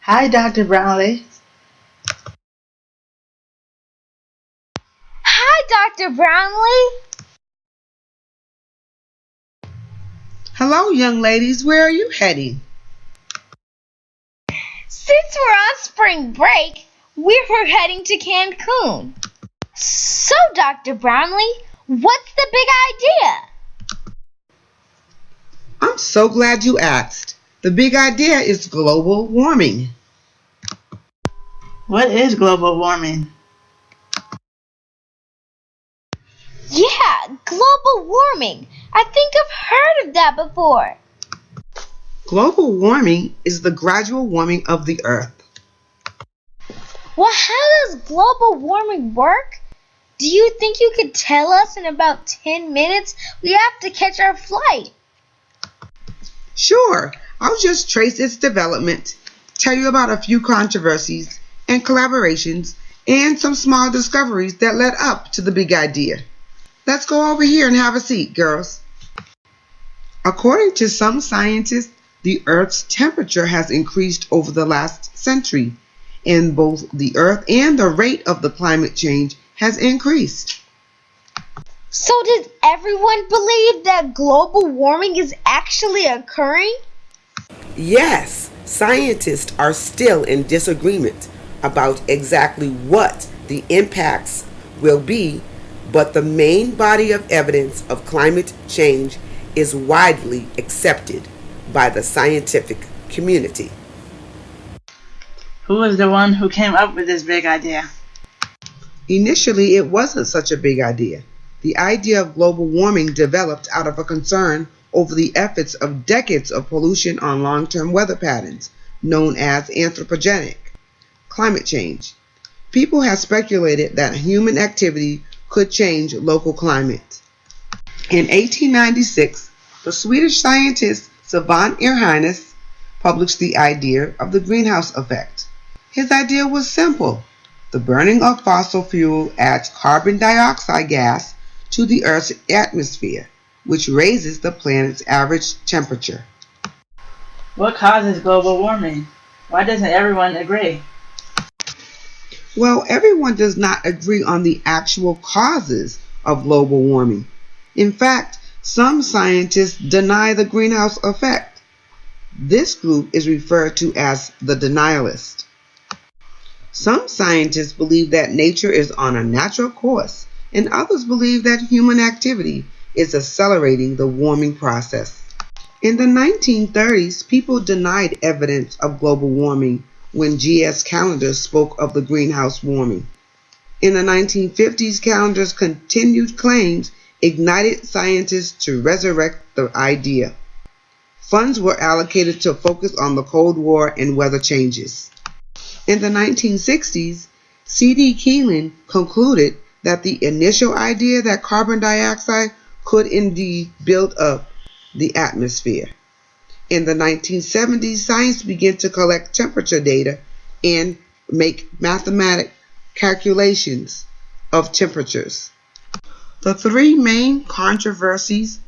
Hi, Dr. Brownlee. Hi, Dr. Brownlee. Hello, young ladies. Where are you heading? Since we're on spring break, we're heading to Cancun. So, Dr. Brownlee, what's the big idea? I'm so glad you asked. The big idea is global warming. What is global warming? Yeah, global warming. I think I've heard of that before. Global warming is the gradual warming of the earth. Well, how does global warming work? Do you think you could tell us in about 10 minutes? We have to catch our flight. Sure, I'll just trace its development, tell you about a few controversies and collaborations, and some small discoveries that led up to the big idea. Let's go over here and have a seat, girls. According to some scientists, the Earth's temperature has increased over the last century, and both the Earth and the rate of the climate change has increased. So does everyone believe that global warming is actually occurring? Yes, scientists are still in disagreement about exactly what the impacts will be, but the main body of evidence of climate change is widely accepted by the scientific community. Who was the one who came up with this big idea? Initially, it wasn't such a big idea. The idea of global warming developed out of a concern over the effects of decades of pollution on long-term weather patterns, known as anthropogenic climate change. People have speculated that human activity could change local climate. In 1896, the Swedish scientist Svante Arrhenius published the idea of the greenhouse effect. His idea was simple. The burning of fossil fuel adds carbon dioxide gas to the Earth's atmosphere, which raises the planet's average temperature. What causes global warming? Why doesn't everyone agree? Well, everyone does not agree on the actual causes of global warming. In fact, some scientists deny the greenhouse effect. This group is referred to as the denialists. Some scientists believe that nature is on a natural course, and others believe that human activity is accelerating the warming process. In the 1930s, people denied evidence of global warming when G.S. Callendar spoke of the greenhouse warming. In the 1950s, Callendar's continued claims ignited scientists to resurrect the idea. Funds were allocated to focus on the Cold War and weather changes. In the 1960s, C.D. Keeling concluded that the initial idea that carbon dioxide could indeed build up the atmosphere. In the 1970s, science began to collect temperature data and make mathematical calculations of temperatures. The three main controversies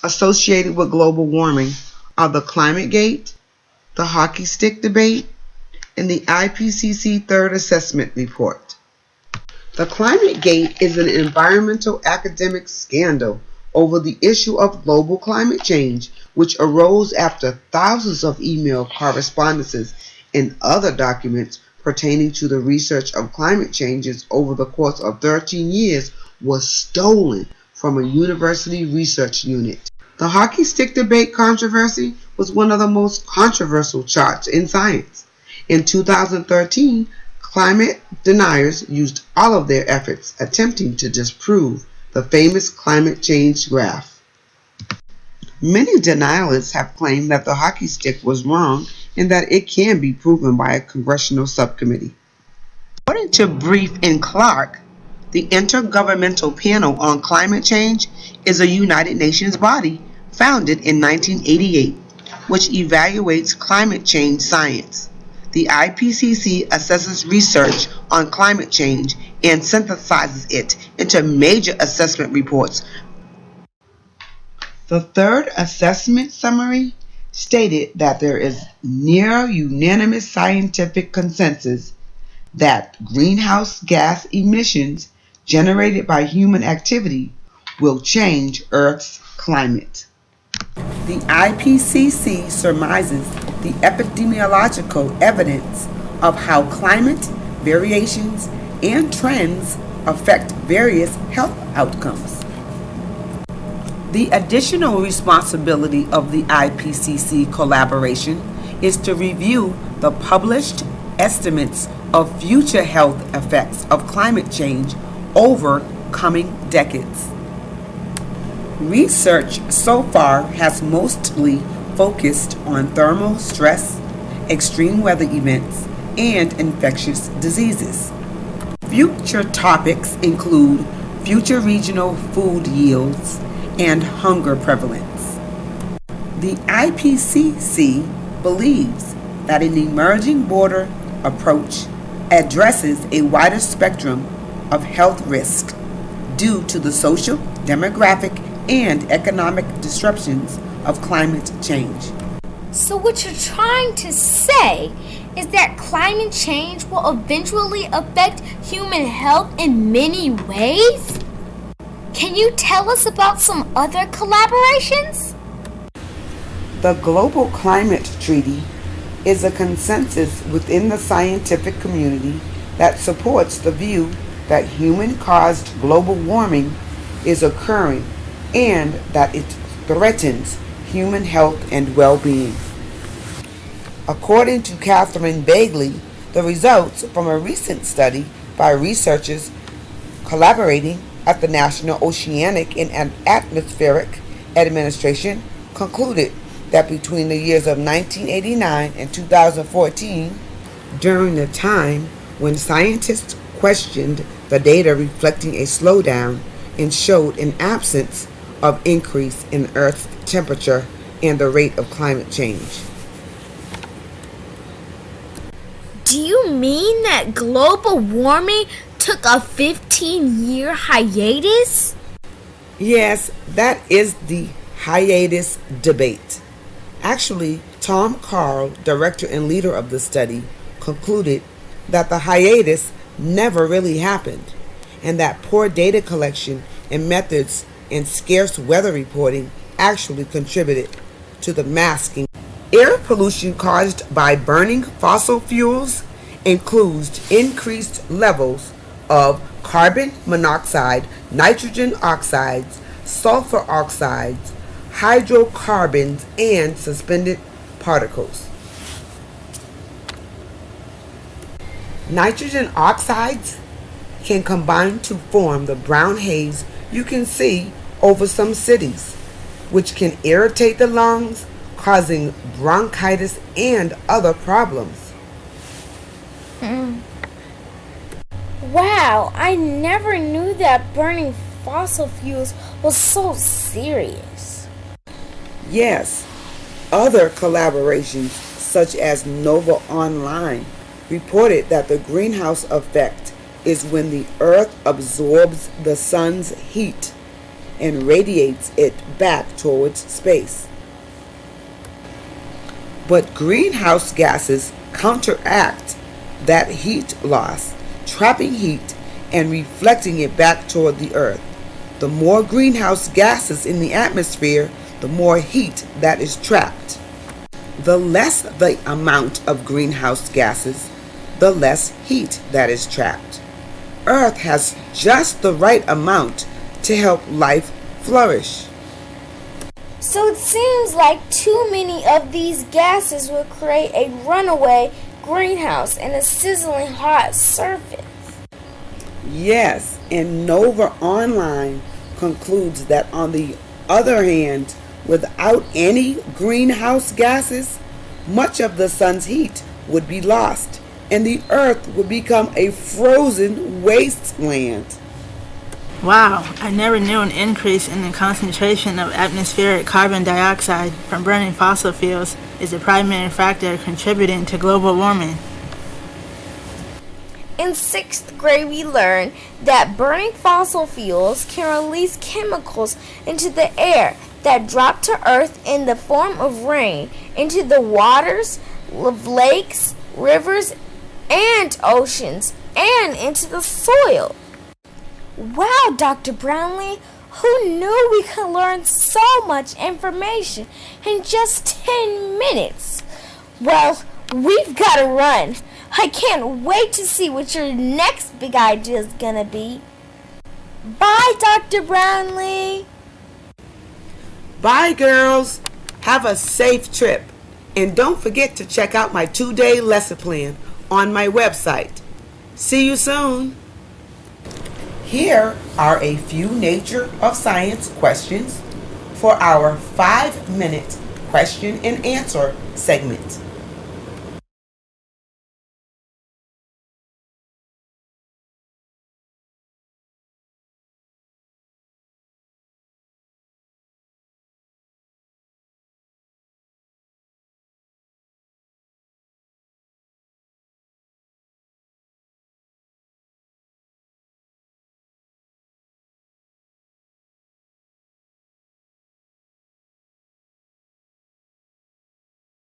associated with global warming are the ClimateGate, the hockey stick debate, and the IPCC Third Assessment Report. The ClimateGate is an environmental academic scandal over the issue of global climate change, which arose after thousands of email correspondences and other documents pertaining to the research of climate changes over the course of 13 years was stolen from a university research unit. The hockey stick debate controversy was one of the most controversial charts in science. In 2013, climate deniers used all of their efforts attempting to disprove the famous climate change graph. Many denialists have claimed that the hockey stick was wrong and that it can be proven by a congressional subcommittee. According to Brief and Clark, the Intergovernmental Panel on Climate Change is a United Nations body founded in 1988, which evaluates climate change science. The IPCC assesses research on climate change and synthesizes it into major assessment reports. The third assessment summary stated that there is near unanimous scientific consensus that greenhouse gas emissions generated by human activity will change Earth's climate. The IPCC surmises the epidemiological evidence of how climate variations and trends affect various health outcomes. The additional responsibility of the IPCC collaboration is to review the published estimates of future health effects of climate change over coming decades. Research so far has mostly focused on thermal stress, extreme weather events, and infectious diseases. Future topics include future regional food yields and hunger prevalence. The IPCC believes that an emerging border approach addresses a wider spectrum of health risks due to the social, demographic, and economic disruptions of climate change. So what you're trying to say is that climate change will eventually affect human health in many ways? Can you tell us about some other collaborations? The Global Climate Treaty is a consensus within the scientific community that supports the view that human-caused global warming is occurring and that it threatens human health and well-being. According to Catherine Bagley, the results from a recent study by researchers collaborating at the National Oceanic and Atmospheric Administration concluded that between the years of 1989 and 2014, during the time when scientists questioned the data reflecting a slowdown and showed an absence of increase in Earth's temperature and the rate of climate change. Do you mean that global warming took a 15-year hiatus? Yes, that is the hiatus debate. Actually, Tom Carl, director and leader of the study, concluded that the hiatus never really happened and that poor data collection and methods and scarce weather reporting actually contributed to the masking. Air pollution caused by burning fossil fuels includes increased levels of carbon monoxide, nitrogen oxides, sulfur oxides, hydrocarbons, and suspended particles. Nitrogen oxides can combine to form the brown haze you can see over some cities, which can irritate the lungs, causing bronchitis and other problems. Wow, I never knew that burning fossil fuels was so serious. Yes, other collaborations such as Nova Online reported that the greenhouse effect is when the Earth absorbs the sun's heat and radiates it back towards space. But greenhouse gases counteract that heat loss, trapping heat and reflecting it back toward the Earth. The more greenhouse gases in the atmosphere, the more heat that is trapped. The less the amount of greenhouse gases, the less heat that is trapped. Earth has just the right amount to help life flourish. So it seems like too many of these gases will create a runaway greenhouse and a sizzling hot surface. Yes, and Nova Online concludes that on the other hand, without any greenhouse gases, much of the sun's heat would be lost and the Earth would become a frozen wasteland. Wow, I never knew an increase in the concentration of atmospheric carbon dioxide from burning fossil fuels is a primary factor contributing to global warming. In 6th grade, we learned that burning fossil fuels can release chemicals into the air that drop to earth in the form of rain into the waters of lakes, rivers, and oceans, and into the soil. Wow, Dr. Brownlee, who knew we could learn so much information in just 10 minutes? Well, we've got to run. I can't wait to see what your next big idea is gonna be. Bye, Dr. Brownlee. Bye, girls. Have a safe trip. And don't forget to check out my 2-day lesson plan on my website. See you soon. Here are a few Nature of Science questions for our 5-minute question and answer segment.